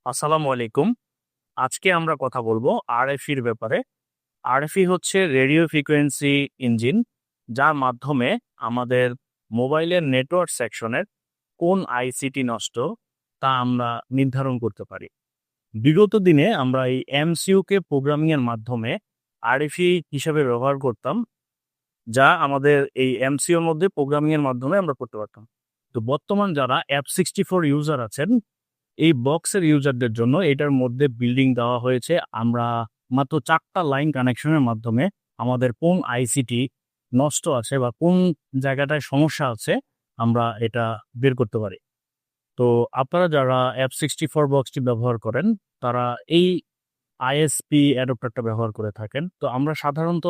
আসসালামু আলাইকুম। আজকে আমরা কথা বলবো আরএফইর ব্যাপারে। আরএফই হচ্ছে রেডিও ফ্রিকোয়েন্সি ইঞ্জিন, যার মাধ্যমে আমাদের মোবাইলের নেটওয়ার্ক সেকশনের কোন আইসিটি নষ্ট তা আমরা নির্ধারণ করতে পারি। বিগত দিনে আমরা এই এমসিইউ কে প্রোগ্রামিং এর মাধ্যমে আরএফই হিসেবে ব্যবহার করতাম, যা আমাদের এই এমসিইউ এর মধ্যে প্রোগ্রামিং এর মাধ্যমে আমরা করতে পারতাম। তো বর্তমান যারা F64 ইউজার আছেন, এই বক্সের ইউজারদের জন্য এটার মধ্যে বিল্ডিং দেওয়া হয়েছে। আমরা মাত্র ৪ টা লাইন কানেকশনের মাধ্যমে আমাদের কোন আইসিটি নষ্ট আছে বা কোন জায়গাটায় সমস্যা আছে, আমরা এটা বের করতে পারি। তো আপনারা যারা F64 বক্সটি ব্যবহার করেন, তারা এই আইএসপি অ্যাডপ্টারটা ব্যবহার করে থাকেন। তো আমরা সাধারণত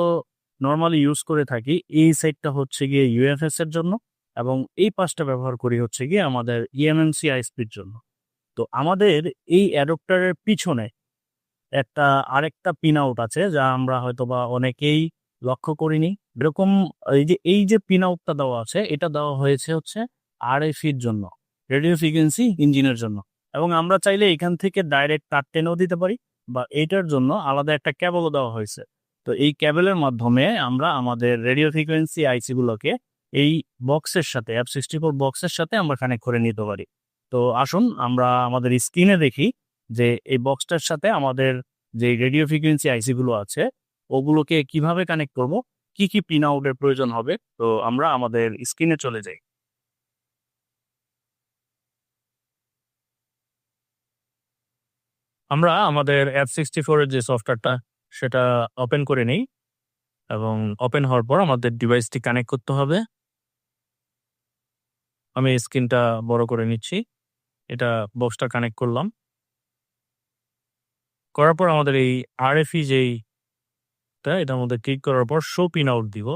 নরমালি ইউজ করে থাকি এই সাইডটা হচ্ছে গিয়ে ইউএফএস এর জন্য, এবং এই পাশটা ব্যবহার করি হচ্ছে গিয়ে আমাদের ইএমএমসি আইএসপির জন্য। তো আমাদের এই অ্যাডপ্টারের পিছনে একটা আরেকটা পিন আউট আছে, যা আমরা হয়তোবা অনেকেই লক্ষ্য করিনি। এরকম এই যে পিন আউটটা দেওয়া আছে, এটা দেওয়া হয়েছে হচ্ছে আরএফইর জন্য, রেডিও ফ্রিকোয়েন্সি ইঞ্জিনের জন্য। এবং আমরা চাইলে এখান থেকে ডাইরেক্ট তার টেনেও দিতে পারি, বা এইটার জন্য আলাদা একটা ক্যাবলও দেওয়া হয়েছে। তো এই ক্যাবলের মাধ্যমে আমরা আমাদের রেডিও ফ্রিকোয়েন্সি আইসি গুলোকে এই বক্সের সাথে F64 বক্সের সাথে আমরা কানেক্ট করে নিতে পারি। তো আসুন আমরা আমাদের স্ক্রিনে দেখি যে এই বক্সটার সাথে আমাদের যে রেডিও ফ্রিকোয়েন্সি আইসি গুলো আছে, ওগুলোকে কিভাবে কানেক্ট করব, কি পিন আউটের প্রয়োজন হবে। তো আমরা আমাদের স্ক্রিনে চলে যাই। আমরা আমাদের F64 এর যে সফটওয়্যারটা, সেটা ওপেন করে নেই, এবং ওপেন হওয়ার পর আমাদের ডিভাইসটি কানেক্ট করতে হবে। আমি স্ক্রিনটা বড় করে নিচ্ছি। এটা বক্সটা কানেক্ট করলাম। করার পর আমাদের এই আরএফই এটার মধ্যে ক্লিক করার পর শো পিন আউট দিব।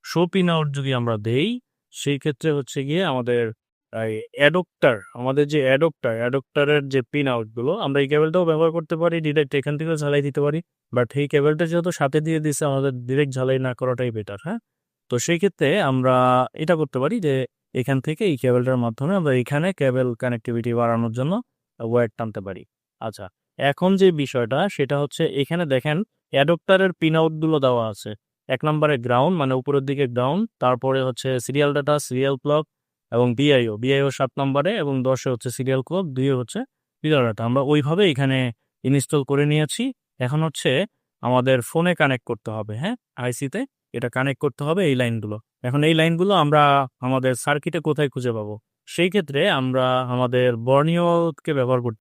শো পিন আউট যদি আমরা দেই, সেই ক্ষেত্রে হচ্ছে গিয়ে আমাদের এই আমাদের যে অ্যাডপ্টারের যে পিন আউট গুলো, আমরা এই কেবলটাও ব্যবহার করতে পারি, ডিরেক্ট এখান থেকেও ঝালাই দিতে পারি। বাট এই কেবলটা যেহেতু সাথে দিয়ে দিছে, আমাদের ডিরেক্ট ঝালাই না করাটাই বেটার, হ্যাঁ? তো সেই ক্ষেত্রে আমরা এটা করতে পারি যে এখান থেকে এই কেবলটার মাধ্যমে আমরা এখানে কেবল কানেক্টিভিটি বাড়ানোর জন্য ওয়্যার টানতে পারি। আচ্ছা, এখন যে বিষয়টা সেটা হচ্ছে, এখানে দেখেন অ্যাডপ্টারের পিন আউট গুলো দেওয়া আছে। ১ নম্বরে গ্রাউন্ড, মানে উপরের দিকে গ্রাউন্ড, তারপরে হচ্ছে সিরিয়াল ডাটা, সিরিয়াল ক্লক, এবং বিআইও ৭ নম্বরে, এবং ১০ হচ্ছে সিরিয়াল ক্লক, ২ হচ্ছে সিরিয়াল ডাটা। আমরা ওইভাবে এখানে ইনস্টল করে নিয়েছি। এখন হচ্ছে আমাদের ফোনে কানেক্ট করতে হবে, হ্যাঁ? আইসিতে এটা কানেক্ট করতে হবে এই লাইনগুলো। এখন এই লাইনগুলো আমরা আমাদের সার্কিটে কোথায় খুঁজে পাবো? সেই ক্ষেত্রে আমরা আমাদের বর্নিওকে ব্যবহার করতে